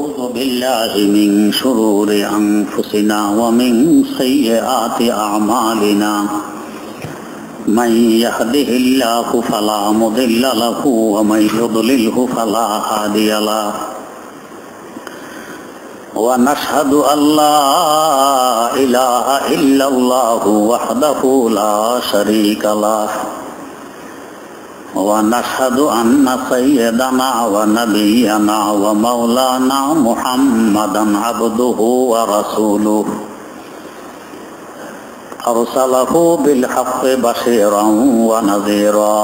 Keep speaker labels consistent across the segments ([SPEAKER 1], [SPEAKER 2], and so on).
[SPEAKER 1] ونعوذ بالله من شرور أنفسنا ومن سيئات أعمالنا من يهده الله فلا مضل له ومن يضلله فلا هادي له ونشهد أن لا إله إلا الله وحده لا شريك له ونشهد أن سيدنا ونبينا ومولانا محمدا عبده ورسوله أرسله بالحق بشيرا ونذيرا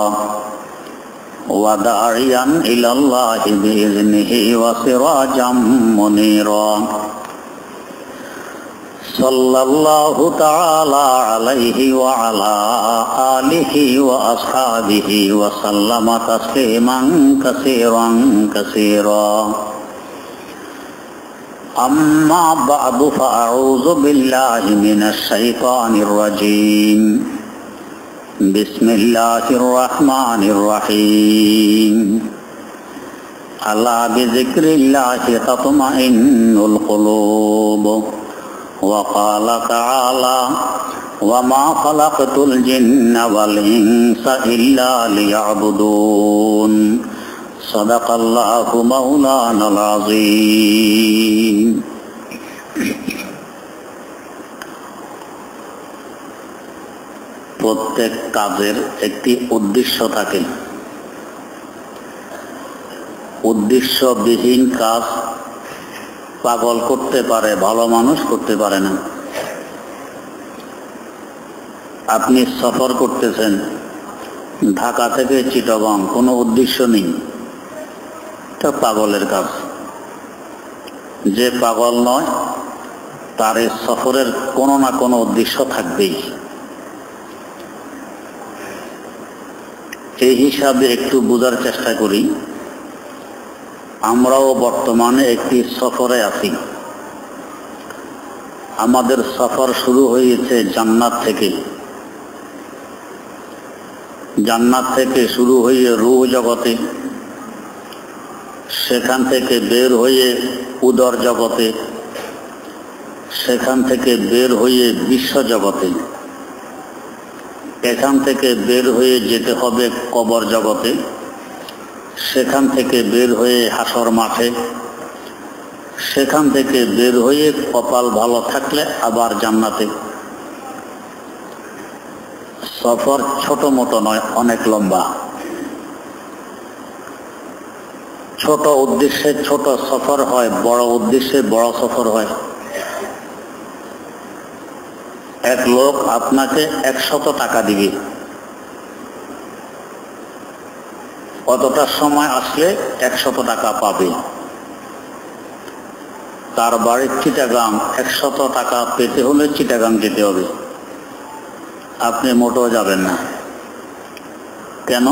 [SPEAKER 1] وداعيا إلى الله بإذنه وسراجا منيرا صلى الله تعالى عليه وعلى آله وأصحابه وسلم تسليما كثيرا كثيرا أما بعد فأعوذ بالله من الشيطان الرجيم بسم الله الرحمن الرحيم ألا بذكر الله تطمئن القلوب وقال تعالى وما خلقت الجن والإنس إلا ليعبدون صدق الله مولانا العظيم প্রত্যেক কাজের একটি উদ্দেশ্য থাকে। উদ্দেশ্যবিহীন কাজ পাগল করতে পারে, ভালো মানুষ করতে পারে না। আপনি সফর করতেছেন ঢাকা থেকে চিটাগং, কোনো উদ্দেশ্য নেই, এটা পাগলের কাজ। যে পাগল নয় তার এই সফরের কোনো না কোনো উদ্দেশ্য থাকবেই। এই হিসাবে একটু বোঝার চেষ্টা করি। আমরাও বর্তমানে একটি সফরে আছি। আমাদের সফর শুরু হয়েছে জান্নাত থেকে। জান্নাত থেকে শুরু হয়ে রূহ জগতে, সেখান থেকে বের হয়ে উদর জগতে, সেখান থেকে বের হয়ে বিশ্ব জগতে, এখান থেকে বের হয়ে যেতে হবে কবর জগতে, সেখান থেকে বের হয়ে হাসর মাঠে, সেখান থেকে বের হয়ে কপাল ভালো থাকলে আবার জান্নাতে। সফর ছোট মোটো নয়, অনেক লম্বা। ছোট উদ্দেশ্যে ছোট সফর হয়, বড় উদ্দেশ্যে বড় সফর হয়। এক লোক আপনাকে 100 টাকা দিবে, কতটা সময় আসলে 100 টাকা পাবে। তার বাড়ির চিটাগাং, 100 টাকা পেতে হলে চিটাগাং যেতে হবে। আপনি মোটেও যাবেন না। কেন?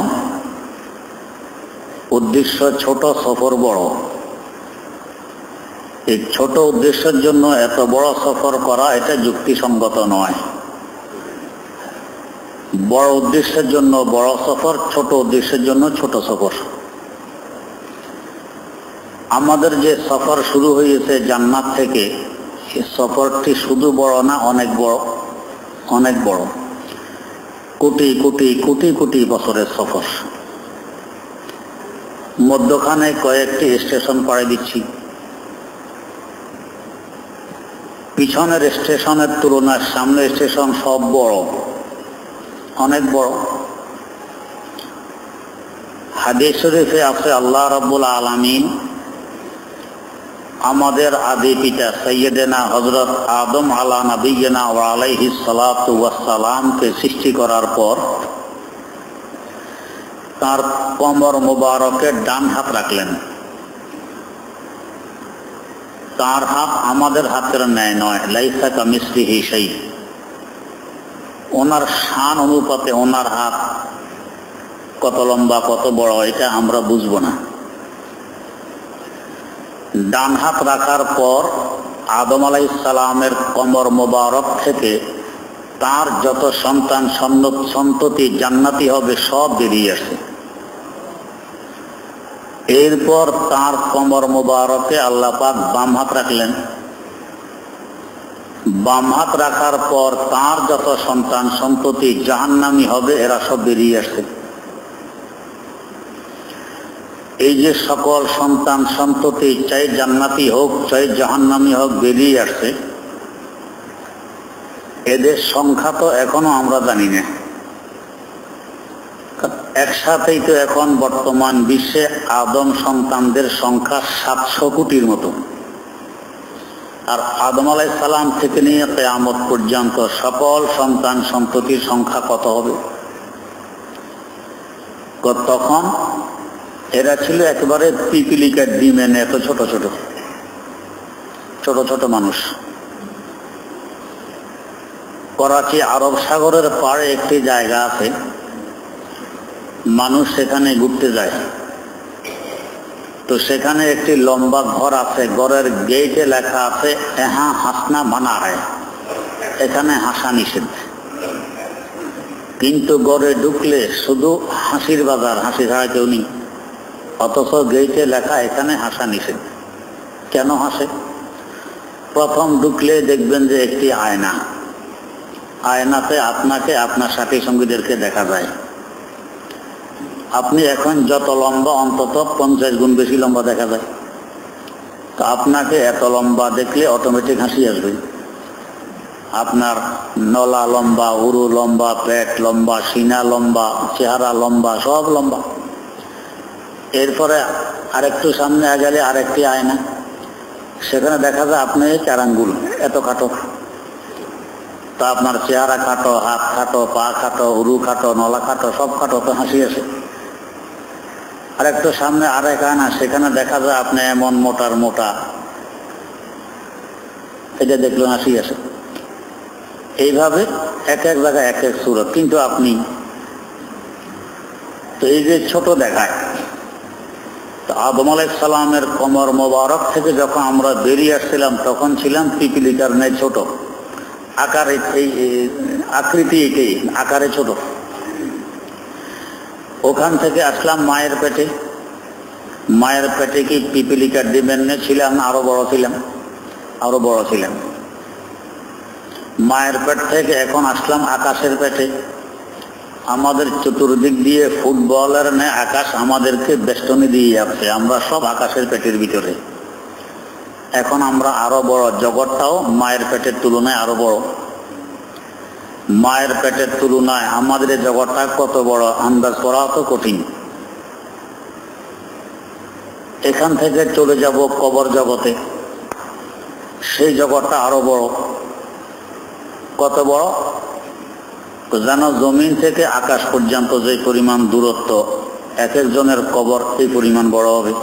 [SPEAKER 1] উদ্দেশ্য ছোট, সফর বড়। এই ছোট উদ্দেশ্যের জন্য এত বড় সফর করা এটা যুক্তিসঙ্গত নয়। বড় উদ্দেশ্যের জন্য বড় সফর, ছোট উদ্দেশ্যের জন্য ছোট সফর। আমাদের যে সফর শুরু হয়েছে জান্নাত থেকে, এই সফরটি শুধু বড় না, অনেক বড়, অনেক বড়। কোটি কোটি কোটি কোটি বছরের সফর। মধ্যখানে কয়েকটি স্টেশন পাড়ি দিচ্ছি। পিছনের স্টেশনের তুলনায় সামনের স্টেশন সব বড়, অনেক বড়। হাদিস শরীফে আছে আল্লাহ রাব্বুল আলামিন আমাদের আদি পিতা সাইয়্যিদানা হযরত আদম আলা নবিয়্যিনা ওয়া আলাইহিস সালাতু ওয়াস সালামকে সৃষ্টি করার পর তার কমর মোবারকের ডান হাত রাখলেন। তার হাত আমাদের হাতের ন্যায় নয়, লাইসা কামিসলিহি শাই। ওনার শান অনুপাতে ওনার হাত কত লম্বা, কত বড়, এটা আমরা বুঝবো না। ডান হাত রাখার পর আদম আলাইহিস সালামের কমর মোবারক থেকে তার যত সন্তান সন্ততি জান্নাতি হবে সব বেরিয়ে আসে। এরপর তার কোমর মোবারকে আল্লাহ পাক বাম হাত রাখলেন। বাম হাত রাখার পর তার যত সন্তান সন্ততি জাহান্নামী হবে এরা সব বেরিয়ে আসছে। এই যে সকল সন্তান সন্ততি চাই জান্নাতি হোক চাই জাহান্নামী হোক বেরিয়ে আসছে, এদের সংখ্যা তো এখনো আমরা জানি না। একসাথেই তো এখন বর্তমান বিশ্বে আদম সন্তানদের সংখ্যা 700 কোটির মতো। আর আদম আলাইহিস সালাম থেকে নিয়ে কিয়ামত পর্যন্ত সকল সন্তান সন্ততির সংখ্যা কত হবে? তখন এরা ছিল একেবারে পিপিলিকার ডিমের এত ছোট ছোট ছোট ছোট মানুষ। করাচি আরব সাগরের পাড়ে একটি জায়গা আছে, মানুষ সেখানে ঘুরতে যায়। তো সেখানে একটি লম্বা ঘর আছে, ঘরের গেটে লেখা আছে এহা হাসনা মানা হয়, এখানে হাসা নিষেধ। কিন্তু ঘরে ঢুকলে শুধু হাসির বাজার, হাসি ছাড়া কেউ নেই, অথচ গেটে লেখা এখানে হাসা নিষেধ। কেন হাসে? প্রথম ঢুকলে দেখবেন যে একটি আয়না, আয়নাতে আপনাকে আপনার সাথী সঙ্গীদেরকে দেখা যায়। আপনি এখন যত লম্বা অন্তত 50 গুণ বেশি লম্বা দেখা যায়। তো আপনাকে এত লম্বা দেখলে অটোমেটিক হাসি আসবে। আপনার নলা লম্বা, উরু লম্বা, পেট লম্বা, সিনা লম্বা, চেহারা লম্বা, সব লম্বা। এরপরে আরেকটু সামনে গেলে আরেকটি আয়না, সেখানে দেখা যায় আপনি 4 আঙ্গুল এত খাটো। তা আপনার চেহারা খাটো, হাত খাটো, পা খাটো, উরু খাটো, নলা খাটো, সব খাটো, তো হাসি আসে। আর একটু সামনে আরেক আয়না, সেখানে দেখা যায় আপনি এমন মোটার মোটা, এটা দেখলো হাসি আসে। এইভাবে এক এক জায়গায় এক এক সুরত। কিন্তু আপনি তো এই যে ছোট দেখায়, তো আদম আলাইহিস সালামের কোমর মোবারক থেকে যখন আমরা বেরিয়ে আসছিলাম তখন ছিলাম পিপিলিকার ন্যায় ছোট আকারে, এই আকৃতি এটাই, আকারে ছোট। ওখান থেকে আসলাম মায়ের পেটে। মায়ের পেটে কি পিপিলিকার ডিমের ন্যায় ছিলাম না আরো বড় ছিলাম? আরো বড় ছিলাম। মায়ের পেট থেকে এখন আসলাম আকাশের পেটে। আমাদের চতুর্দিক দিয়ে ফুটবলের ন্যায় আকাশ আমাদেরকে বেষ্টনী দিয়ে যাচ্ছে, আমরা সব আকাশের পেটের ভিতরে। এখন আমরা আরো বড়, জগৎটাও মায়ের পেটের তুলনায় আরো বড়। মায়ের পেটের তুলনায় আমাদের জগৎটা কত বড় আন্দাজ করা তো কঠিন। এখান থেকে চলে যাব কবর জগতে, সেই জগৎটা আরো বড়। কত বড়? তো জানো, জমিন থেকে আকাশ পর্যন্ত যে পরিমাণ দূরত্ব, এক একজনের কবর এই পরিমাণ বড় হবে।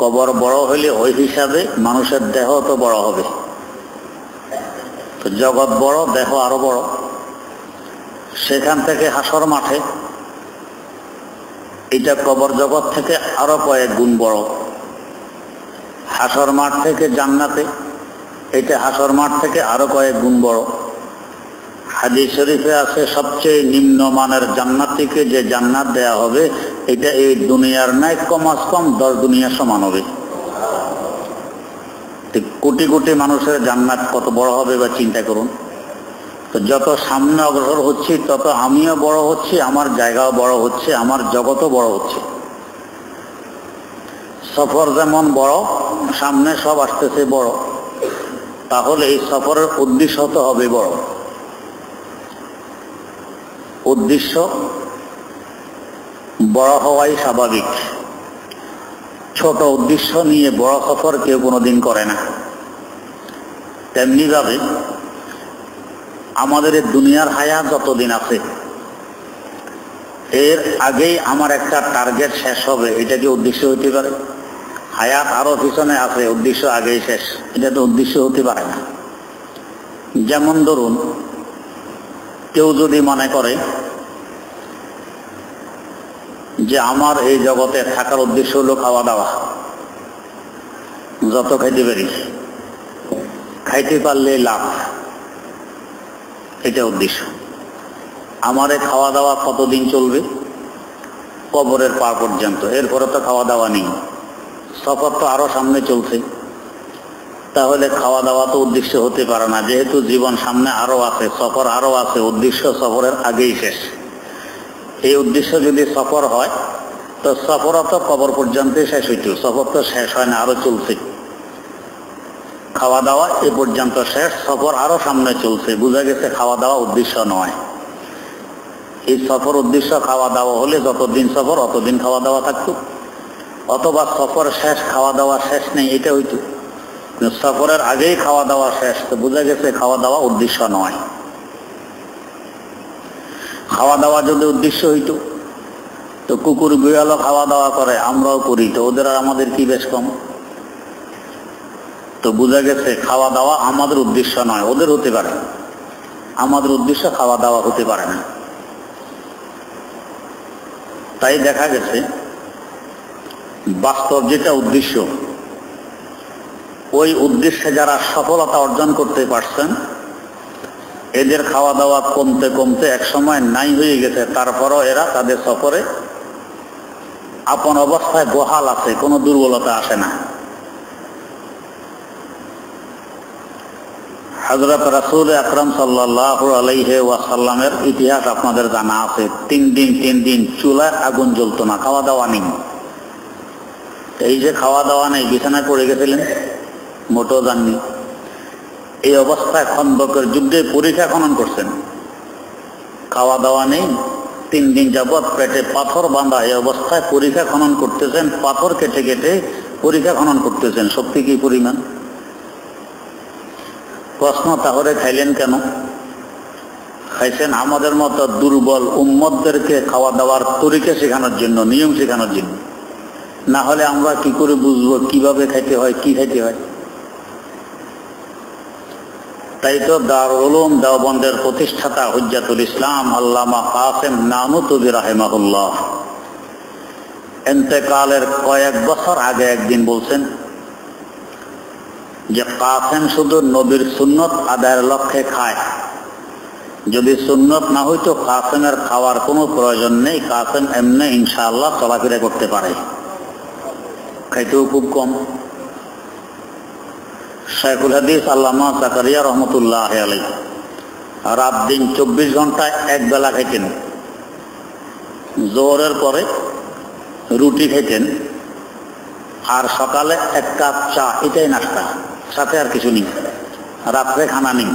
[SPEAKER 1] কবর বড় হইলে ওই হিসাবে মানুষের দেহ তো বড় হবে। তো জগৎ বড়, দেহ আরো বড়। সেখান থেকে হাসর মাঠে, এটা কবর জগৎ থেকে আরো কয়েক গুণ বড়। হাসর মাঠ থেকে জান্নাতে, এটা হাসর মাঠ থেকে আরো কয়েক গুণ বড়। হাদিস শরীফে আছে সবচেয়ে নিম্নমানের জান্নাতীকে যে জান্নাত দেয়া হবে, এটা এই দুনিয়ার নাই কমাস কম 10 দুনিয়া সমান হবে। কোটি কোটি মানুষের জান্নাত কত বড় হবে বা চিন্তা করুন। তো যত সামনে অগ্রসর হচ্ছি তত আমিও বড় হচ্ছি, আমার জায়গাও বড় হচ্ছে, আমার জগৎও বড় হচ্ছে। সফর যেমন বড়, সামনে সব আসতেছে বড়, তাহলে এই সফরের উদ্দেশ্য তো হবে বড়। উদ্দেশ্য বড় হওয়াই স্বাভাবিক। ছোট উদ্দেশ্য নিয়ে বড় সফর কেউ কোনোদিন করে না। তেমনি ভাবে আমাদের এই দুনিয়ার হায়াত যতদিন আছে, এর আগেই আমার একটা টার্গেট শেষ হবে, এটা কি উদ্দেশ্য হতে পারে? হায়াত আরো পিছনে আছে, উদ্দেশ্য আগেই শেষ, এটা তো উদ্দেশ্য হতে পারে না। যেমন ধরুন, কেউ যদি মনে করে যে আমার এই জগতে থাকার উদ্দেশ্য হলো খাওয়া দাওয়া, যত খাইতে পারি, খাইতে পারলে লাভ, এটা উদ্দেশ্য। আমার এই খাওয়া দাওয়া কতদিন চলবে, কবরের পা পর্যন্ত, এরপরে তো খাওয়া দাওয়া নেই, সফর তো আরো সামনে চলছে। তাহলে খাওয়া দাওয়া তো উদ্দেশ্য হতে পারে না, যেহেতু জীবন সামনে আরো আছে, সফর আরো আছে, উদ্দেশ্য সফরের আগেই শেষ। এই উদ্দেশ্য যদি সফর হয় তো সফরও তো কবর পর্যন্ত শেষ হইতো, সফর তো শেষ হয় না, আরো চলছে। খাওয়া দাওয়া এ পর্যন্ত শেষ, সফর আরো সামনে চলছে, বোঝা গেছে খাওয়া দাওয়া উদ্দেশ্য নয়। এই সফর উদ্দেশ্য খাওয়া দাওয়া হলে যতদিন সফর অতদিন খাওয়া দাওয়া থাকতো, অথবা সফর শেষ খাওয়া দাওয়া শেষ নেই, এটা হইতো। সফরের আগেই খাওয়া দাওয়া শেষ, তো বোঝা গেছে খাওয়া দাওয়া উদ্দেশ্য নয়। খাওয়া দাওয়া যদি উদ্দেশ্য হইতো তো কুকুর বিড়ালও খাওয়া দাওয়া করে, আমরাও করি, তো ওদের আর আমাদের কি বেশ কম? তো বোঝা গেছে খাওয়া দাওয়া আমাদের উদ্দেশ্য নয়, ওদের হতে পারে, আমাদের উদ্দেশ্য খাওয়া দাওয়া হতে পারে না। তাই দেখা গেছে বাস্তব যেটা উদ্দেশ্য, ওই উদ্দেশ্যে যারা সফলতা অর্জন করতে পারছেন, এদের খাওয়া দাওয়া কমতে কমতে একসময় নাই হয়ে গেছে, তারপরও এরা তাদের সফরে আপন অবস্থায় বহাল আছে, কোনো দুর্বলতা আসে না। হযরত রাসূল আকরাম সাল্লাল্লাহু আলাইহি ওয়াসাল্লামের ইতিহাস আপনাদের জানা আছে। 3 দিন চুলায় আগুন জ্বলতো না, খাওয়া দাওয়া নেই। এই যে খাওয়া দাওয়া নেই, বিছানায় পড়ে গেছিলেন, মোটেও যাননি। এই অবস্থায় খন্দকের যুদ্ধে পরীক্ষা খনন করছেন, খাওয়া দাওয়া নেই, 3 দিন যাবৎ পেটে পাথর বাঁধা, এই অবস্থায় পরীক্ষা খনন করতেছেন, পাথর কেটে কেটে পরীক্ষা খনন করতেছেন। শক্তি কি পরিমাণ! প্রশ্ন, তাহলে খাইলেন কেন? খাইছেন আমাদের মতো দুর্বল উম্মতদেরকে খাওয়া দাওয়ার তরিকা শেখানোর জন্য, নিয়ম শেখানোর জন্য। না হলে আমরা কি করে বুঝবো কিভাবে খাইতে হয়, কি খাইতে হয়? তাই তো দারুল উলুম দেওবন্দের প্রতিষ্ঠাতা হুজ্জাতুল ইসলাম আল্লামা কাসেম নানুতুবি রাহিমাহুল্লাহ ইন্তেকালের কয়েক বছর আগে একদিন বলছেন যে কাসেম শুধু নবীর সুন্নত আদায়ের লক্ষ্যে খায়, যদি সুন্নত না হইতো কাসেমের খাওয়ার কোনো প্রয়োজন নেই, কাসেম এমনি ইনশাআল্লাহ চলাফেরা করতে পারে, খাইতেও খুব কম। শাইখুল হাদিস আল্লামা জাকারিয়া রহমতুল্লাহ আলাইহি রাত দিন 24 ঘন্টায় এক বেলা খাইতেন, জোহরের পরে রুটি খাইতেন, আর সকালে 1 কাপ চা, এটাই নাস্তা, সাথে আর কিছু নেই, রাত্রে খানা নেই।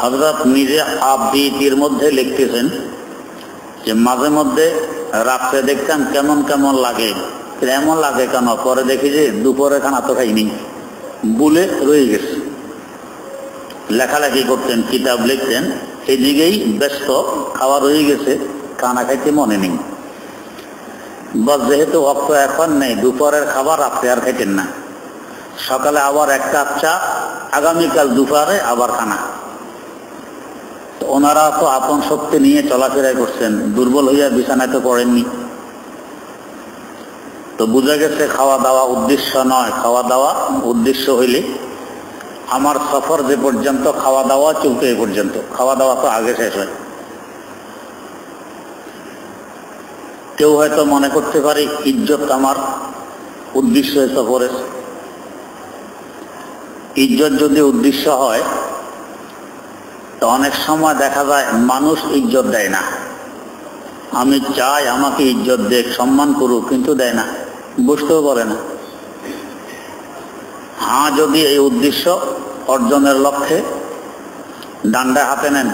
[SPEAKER 1] হযরত নিজে আবৃত্তির মধ্যে লিখতেছেন যে মাঝে মধ্যে রাত্রে দেখতাম কেমন কেমন লাগে, এমন লাগে কেন, পরে দেখি যে দুপুরে খানা তো খাইনি, বলে রয়ে গেছে। লেখালেখি করতেন, কিতাব লিখতেন, এদিকেই ব্যস্ত, খাওয়া রয়ে গেছে, খানা খাইতে মনে নেই। বস যেহেতু অক্ত এখন নেই, দুপুরের খাবার রাত্রে আর খাইতেন না, সকালে আবার 1 কাপ চা, আগামীকাল দুপুরে আবার খানা। ওনারা তো আপন শক্তি নিয়ে চলাফেরাই করছেন, দুর্বল হইয়া বিছানায় তো পড়েননি। তো বোঝা গেছে খাওয়া দাওয়া উদ্দেশ্য নয়, খাওয়া দাওয়া উদ্দেশ্য হইলে আমার সফর যে পর্যন্ত খাওয়া দাওয়া চলতে এ পর্যন্ত, খাওয়া দাওয়া তো আগে শেষ হয়। কেউ হয়তো মনে করতে পারে ইজ্জত আমার উদ্দেশ্য সফরের। ইজ্জত যদি উদ্দেশ্য হয় তো অনেক সময় দেখা যায় মানুষ ইজ্জত দেয় না। আমি চাই আমাকে ইজ্জত দেখ, সম্মান করুক, কিন্তু দেয় না, বুঝতেও পারে না। হ্যাঁ, যদি এই উদ্দেশ্য অর্জনের লক্ষ্যে ডান্ডা হাতে নেন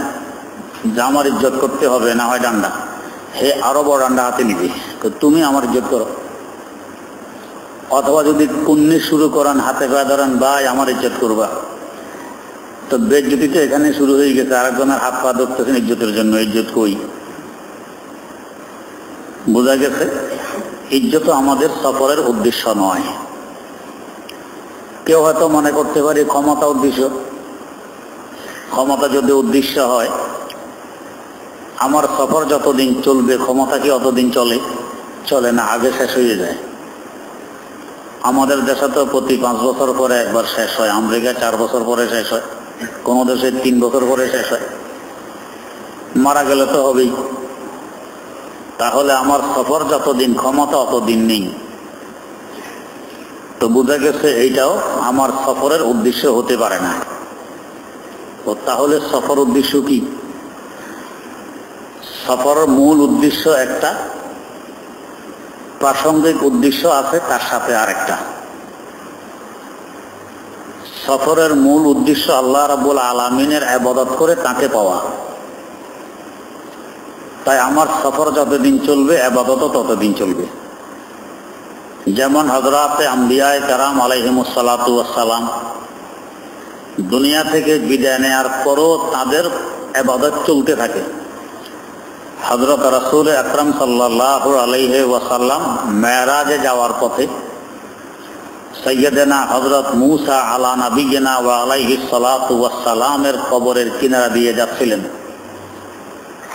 [SPEAKER 1] যে আমার ইজ্জত করতে হবে, না হয় ডান্ডা, হে আরো বড় ডান্ডা হাতে নিবি, তুমি আমার ইজ্জত করো। অথবা যদি কুন্নি শুরু করেন, হাতে পায়ে ধরেন, ভাই আমার ইজ্জত করবা, তো বেজ্জতি তো এখানে শুরু হয়ে গেছে, আরেকজনের হাত পা ধরতেছেন ইজ্জতের জন্য, ইজ্জত কই? বোঝা গেছে ইজ্জত আমাদের সফরের উদ্দেশ্য নয়। কেউ হয়তো মনে করতে পারে ক্ষমতা উদ্দেশ্য। ক্ষমতা যদি উদ্দেশ্য হয়, আমার সফর যতদিন চলবে ক্ষমতা কি অতদিন চলে? চলে না, আগে শেষ হয়ে যায়। আমাদের দেশে তো প্রতি 5 বছর পরে একবার শেষ হয়, আমেরিকা 4 বছর পরে শেষ হয়, কোন দেশে 3 বছর পরে শেষ হয়। মারা গেলে তো হবেই। তাহলে আমার সফর যতদিন ক্ষমতা অতদিন নেই। তো বোঝা গেছে এইটাও আমার সফরের উদ্দেশ্য হতে পারে না। তো তাহলে সফর উদ্দেশ্য কি? সফরের মূল উদ্দেশ্য একটা, প্রাসঙ্গিক উদ্দেশ্য আছে তার সাথে আরেকটা। সফরের মূল উদ্দেশ্য আল্লাহ রাব্বুল আলামিনের ইবাদত করে তাকে পাওয়া। তাই আমার সফর যতদিন চলবে ইবাদতও ততদিন চলবে। যেমন হযরতে আম্বিয়ায়ে কেরাম আলাইহিমুস সালাতু ওয়াস সালাম দুনিয়া থেকে বিদায় নেওয়ার পরও তাদের ইবাদত চলতে থাকে। হযরত রাসূল আকরাম সাল্লাল্লাহু আলাইহি ওয়াসাল্লাম মেরাজে যাওয়ার পথে সাইয়্যিদানা হযরত মূসা আলা নবিয়িনা ওয়া আলাইহিস সালাতু ওয়াস সালামের কবরের কিনারা দিয়ে যাচ্ছিলেন।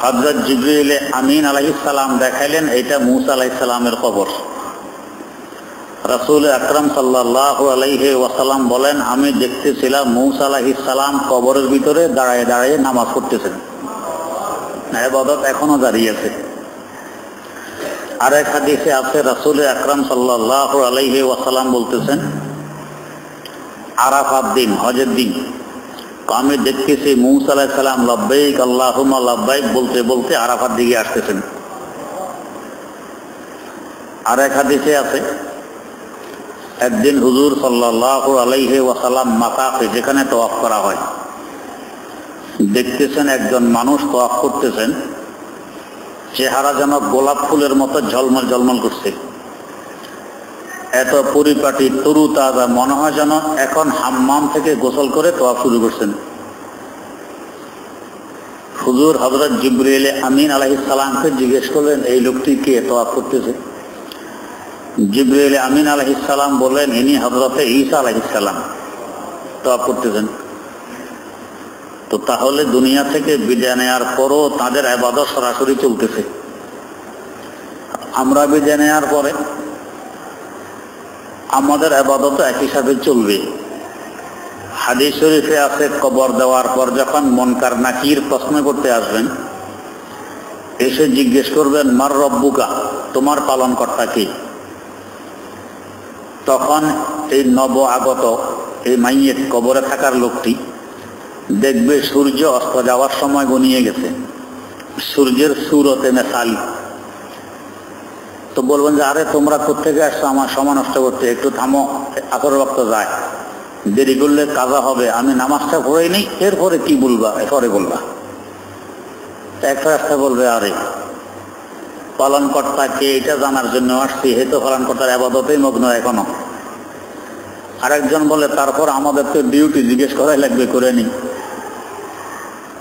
[SPEAKER 1] হযরত জিবরিল আমিন আলাইহিস সালাম দেখাইলেন এটা মূসা আলাইহিস সালামের কবর। রাসূল আকরাম সাল্লাল্লাহু আলাইহি ওয়াসাল্লাম বলেন, আমি দেখতেছিলাম মূসা আলাইহিস সালাম কবরের ভিতরে দাঁড়ায় দাঁড়ায় নামাজ পড়তেছেন। ইবাদত এখনো জারি আছে। আরেক হাদিসে আছে রাসূল আকরাম সাল্লাল্লাহু আলাইহি ওয়াসাল্লাম বলতেছেন, আরাফাত দিন, হজের দিন, আমি দেখতেছি মূসা আলাইহিস সালাম লব্বাইক আল্লাহুম্মা লব্বাইক বলতে বলতে আরাফার দিকে আসতেছেন। আরেক হাদিসে আছে একদিন হুজুর সাল্লাল্লাহু আলাইহি ওয়াসাল্লাম মাকাফে, যেখানে তওয়াফ করা হয়, দেখতেছেন একজন মানুষ তওয়াফ করতেছেন, চেহারা যেন গোলাপ ফুলের মতো ঝলমল ঝলমল করছে, এত পরিপাটি তরু তাজা, মনে হয় যেন এখন হাম্মাম থেকে গোসল করে তওয়াফ শুরু করছেন। হুজুর হযরত জিবরিল আমিন আলাইহিস সালামকে জিজ্ঞেস করলেন, এই লোকটি কে তওয়াফ করতেছে? জিবরিল আমিন আলাইহিস সালাম বললেন, ইনি হযরতে ঈসা আলাইহিস সালাম তওয়াফ করতেছেন। তো তাহলে দুনিয়া থেকে বিদায় নেওয়ার পরও তাদের ইবাদত সরাসরি চলতেছে। আমরা বিদায় নেওয়ার পরে আমাদের ইবাদত একই সাথে চলবে। হাদিস শরীফে আছে, কবর দেওয়ার পর যখন মুনকার নাকির প্রশ্ন করতে আসবেন, এসে জিজ্ঞেস করবেন, মার রব্বুকা, তোমার পালনকর্তা কে? তখন এই নব আগত এই মাইয়েত কবরে থাকার লোকটি দেখবে সূর্য অস্ত যাওয়ার সময় গনিয়ে গেছে, সূর্যের সুরতে মেসালি। তো বলবেন যে, আরে তোমরা কোত্থেকে আসছো আমার সময় নষ্ট করতে, একটু থামো, আসর ওয়াক্ত যায়, দেরি করলে কাজা হবে, আমি নামাজটা পড়েই নেই, এরপরে কি বলবা, এরপরে বলবা। একটা রাস্তা বলবে, আরে পালনকর্তা কে এটা জানার জন্য আসছি, হে তো পালনকর্তার ইবাদতেই মগ্ন এখনো। আরেকজন বলে, তারপর আমাদের তো ডিউটি জিজ্ঞেস করাই লাগবে, করে নি।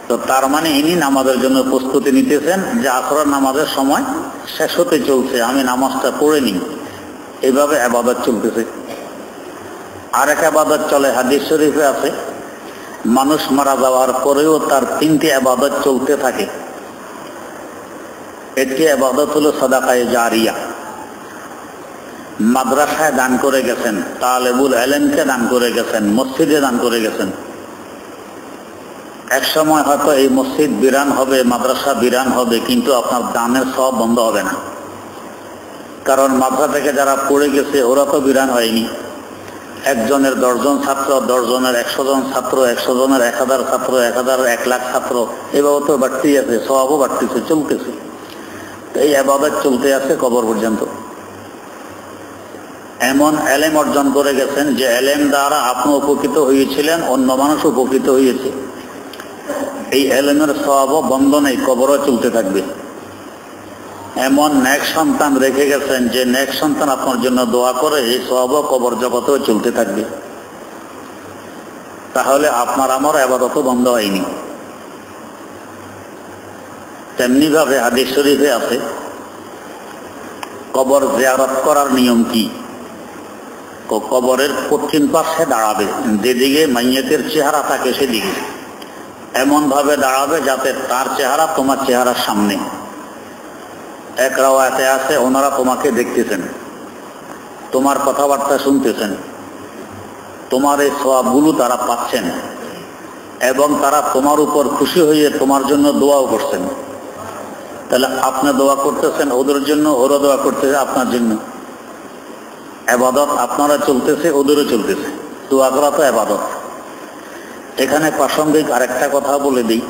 [SPEAKER 1] তো তার মানে ইনি নামাজের জন্য প্রস্তুতি নিতেছেন, যে আসরের নামাজের সময় শেষ হতে চলছে, আমি নামাজটা পড়ে নিই। এইভাবে ইবাদত চলতেছে। আরেক ইবাদত চলে, হাদিস শরীফে আছে, মানুষ মারা যাওয়ার পরেও তার তিনটি ইবাদত চলতে থাকে। একটি ইবাদত হলো সাদাকায়ে জারিয়া, মাদ্রাসায় দান করে গেছেন, তালেবুল ইলমকে দান করে গেছেন, মসজিদে দান করে গেছেন। এক সময় হয়তো এই মসজিদ বিরান হবে, মাদ্রাসা বিরান হবে, কিন্তু আপনার দানের সব বন্ধ হবে না। কারণ মাদ্রাসা থেকে যারা পড়ে গেছে ওরা তো বিরান হয়নি। একজনের 10 জন ছাত্র, 10 জনের 100 জন ছাত্র, 100 জনের 1000 ছাত্র, 1000 1 লাখ ছাত্র, এভাবে তো বাড়তেই আছে, সবও বাড়তেছে, চলতেছে। এই ইবাদত চলতে আছে কবর পর্যন্ত। এমন এলেম অর্জন করে গেছেন যে এলেম দ্বারা আপনি উপকৃত হয়েছিলেন, অন্য মানুষ উপকৃত হয়েছে। এই এলেমের সওয়াবও বন্ধ নেই, কবরও চলতে থাকবে। এমন নেক সন্তান রেখে গেছেন যে নেক সন্তান আপনার জন্য দোয়া করে, এই সওয়াবও কবর জগতেও চলতে থাকবে। তাহলে আপনার আমার ইবাদতও বন্ধ হয়নি। তেমনি ভাবে হাদিস শরীফে আছে, কবর জিয়ারত করার নিয়ম কি? কবরের পশ্চিম পাশে দাঁড়াবে, যেদিকে মাইয়েতের চেহারা থাকে সেদিকে এমন ভাবে দাঁড়াবে যাতে তার চেহারা তোমার চেহারার সামনে। এক রাওয়াতে আছে, ওনারা তোমাকে দেখতেছেন, তোমার কথাবার্তা শুনতেছেন, তোমার এই সওয়াবগুলো তারা পাচ্ছেন, এবং তারা তোমার উপর খুশি হয়ে তোমার জন্য দোয়াও করছেন। তাহলে আপনি দোয়া করতেছেন ওদের জন্য, ওরা দোয়া করতেছে আপনার জন্য। ইবাদত আপনারা চলতেছে, ওদেরও চলতেছে, দোয়া করা তো ইবাদত। এখানে প্রাসঙ্গিক আরেকটা কথা বলে দিই,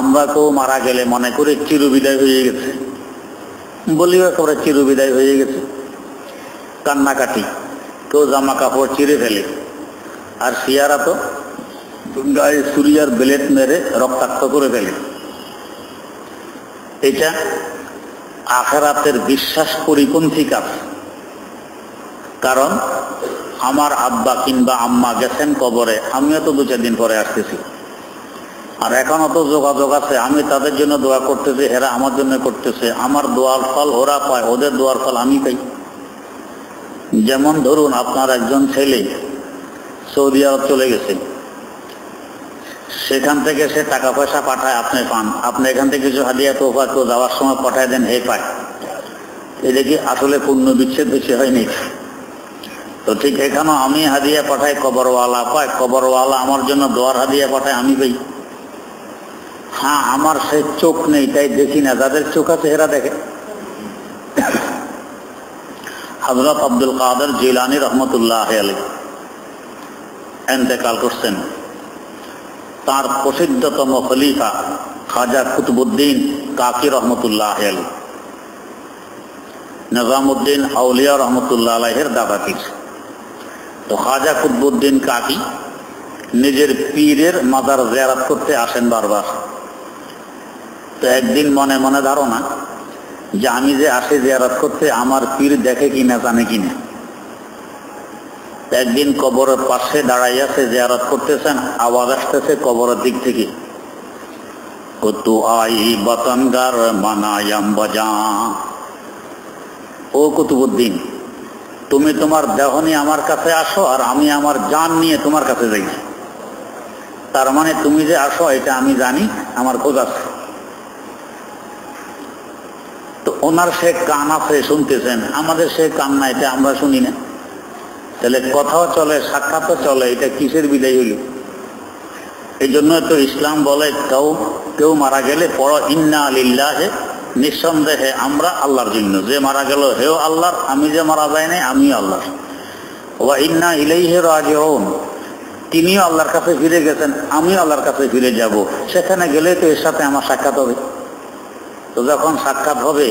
[SPEAKER 1] আমরা কেউ মারা গেলে মনে করে চিরবিদায় হয়ে গেছে, বলিও একেবারে চিরবিদায় হয়ে গেছে, কান্নাকাটি, কেউ জামা কাপড় চিরে ফেলে, আর শিয়ারা তো গায়ে সুরিয়ার ব্লেড মেরে রক্তাক্ত করে ফেলে। এটা আখিরাতের বিশ্বাস পরিপন্থী কাজ। কারণ আমার আব্বা কিংবা আম্মা গেছেন কবরে, আমিও তো 2-4 দিন পরে আসতেছি, আর এখনো তো যোগাযোগ আছে, আমি তাদের জন্য দোয়া করতেছি, এরা আমার জন্য করতেছে, আমার দোয়ার ফল ওরা পায়, ওদের দোয়ার ফল আমি পাই। যেমন ধরুন আপনার একজন ছেলে সৌদি আরব চলে গেছে, সেখান থেকে সে টাকা পয়সা পাঠায়, আপনি পান, আপনি এখান থেকে কিছু হাদিয়া তোফা কেউ যাওয়ার সময় পাঠায় দেন, হে পায়। এটা কি আসলে পূর্ণ বিচ্ছেদ বেশি হয়নি? তো ঠিক এখানেও আমি হাদিয়া পাঠাই, কবরওয়ালা পায়, কবরওয়ালা আমার জন্য দোয়ার হাদিয়া পাঠায়, আমি পাই। হ্যাঁ, আমার সে চোখ নেই তাই দেখি না, যাদের চোখ আছে এরা দেখে। হযরত আব্দুল কাদের জিলানী রহমতুল্লাহ আলাইহি ইন্তেকাল করছেন। তার প্রসিদ্ধতম খলিফা খাজা কুতুবউদ্দিন কাকি রহমতুল্লাহ আলাইহি, নিজামউদ্দিন আউলিয়া রহমতুল্লাহ আলাইহির দাদা পীর। তো খাজা কুতুবউদ্দিন কাকি নিজের পীরের মাজার জিয়ারত করতে আসেন বারবার। তো একদিন মনে মনে ধারণা যে আমি যে আসি জিয়ারত করতে, আমার পীর দেখে কিনা, জানে কিনা। একদিন কবরের পাশে দাঁড়াইয়া সে জিয়ারত করতেছেন, আওয়াজ আসতেছে কবরের দিক থেকে, কতু আই বতনগার মানায়াম বাজা। ও কুতুবউদ্দিন, তুমি তোমার দেহ নিয়ে আমার কাছে আসো, আর আমি আমার জান নিয়ে তোমার কাছে যাই। তার মানে তুমি যে আসো এটা আমি জানি, আমার খোঁজ আছে। তো ওনার সে কান আছে, শুনতেছেন, আমাদের সে কান না, এটা আমরা শুনি না। তাহলে কথাও চলে, সাক্ষাৎও চলে, এটা কিসের বিদায় হইল? এই জন্য তো ইসলাম বলে কেউ মারা গেলে পড়ো ইন্না লিল্লাহি, নিঃসন্দেহে আমরা আল্লাহর জন্য। যে মারা গেল হেও আল্লাহর, আমি যে মারা যায় নাই আমিও আল্লাহর। ওয়া ইন্না ইলাইহি রাজিউন, তিনিও আল্লাহর কাছে ফিরে গেছেন, আমিও আল্লাহর কাছে ফিরে যাব। সেখানে গেলে তো এর সাথে আমার সাক্ষাৎ হবে। তো যখন সাক্ষাৎ হবে,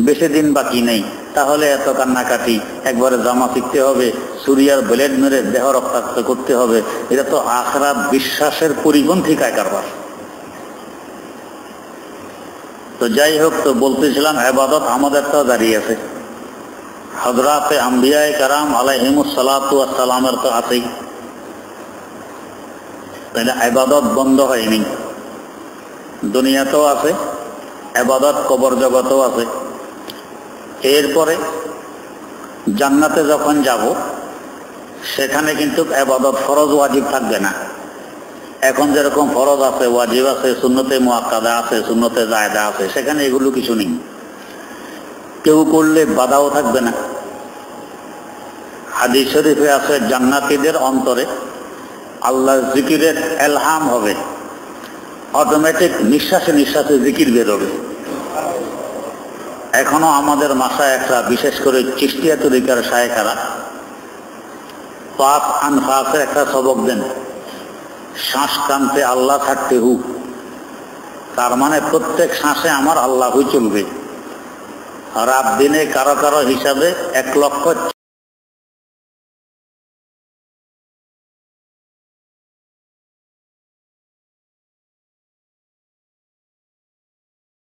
[SPEAKER 1] বেশি দিন বাকি নেই, তাহলে এত কান্নাকাটি, একবারে জামা শিখতে হবে, সুরিয়ার ব্লেড মেরে দেহ রক্তাক্ত করতে হবে, এটা তো আখিরাত বিশ্বাসের পরিপন্থী কারবার। তো যাই হোক, তো বলতেছিলাম ইবাদত আমাদেরটাও দাঁড়িয়ে আছে। হযরতে আম্বিয়ায়ে কেরাম আলাইহিমুস সালাতু ওয়াস সালামের তো আছেই, তাহলে ইবাদত বন্ধ হয়নি। দুনিয়াতেও আছে ইবাদত, কবর জগতেও আছে। এরপরে জান্নাতে যখন যাব, সেখানে কিন্তু ইবাদত ফরজ ওয়াজিব থাকবে না। এখন যেরকম ফরজ আছে, ওয়াজিব আছে, সুন্নতে মুআক্কাদা আছে, সুন্নতে জায়েদা আছে, সেখানে এগুলো কিছু নেই। কেউ করলে বাধাও থাকবে না। হাদিস শরীফে আছে জান্নাতীদের অন্তরে আল্লাহর জিকিরের ইলহাম হবে, অটোমেটিক নিঃশ্বাসে নিঃশ্বাসে জিকির বেরোবে। এখনো আমাদের মাশায়েখরা, বিশেষ করে চিশতিয়া তরিকার শায়েখরা, পাক আনফাসের একটা সবক দেন, শ্বাস টানতে আল্লাহ থাকতে হু। তার মানে প্রত্যেক শ্বাসে আমার আল্লাহই চলবে। রাত দিনে কারো কারো হিসাবে 1,00,000